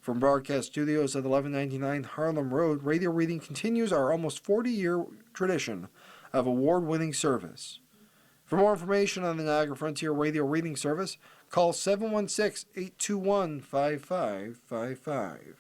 From broadcast studios at 1199 Harlem Road, Radio Reading continues our almost 40-year tradition of award-winning service. For more information on the Niagara Frontier Radio Reading Service, call 716-821-5555.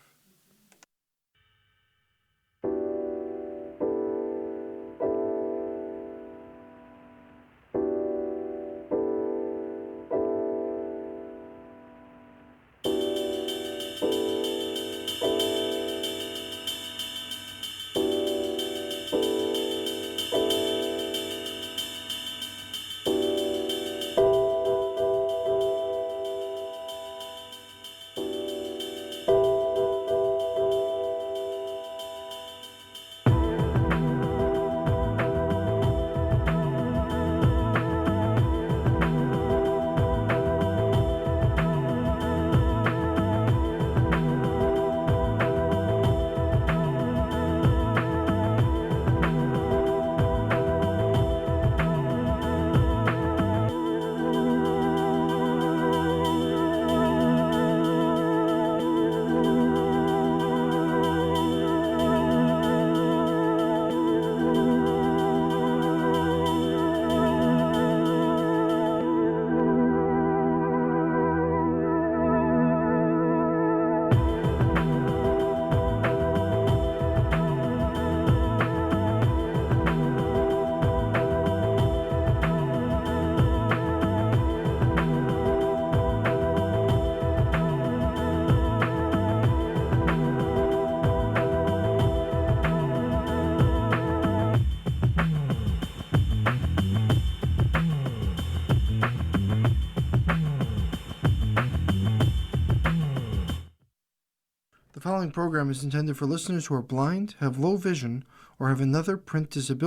following program is intended for listeners who are blind, have low vision, or have another print disability.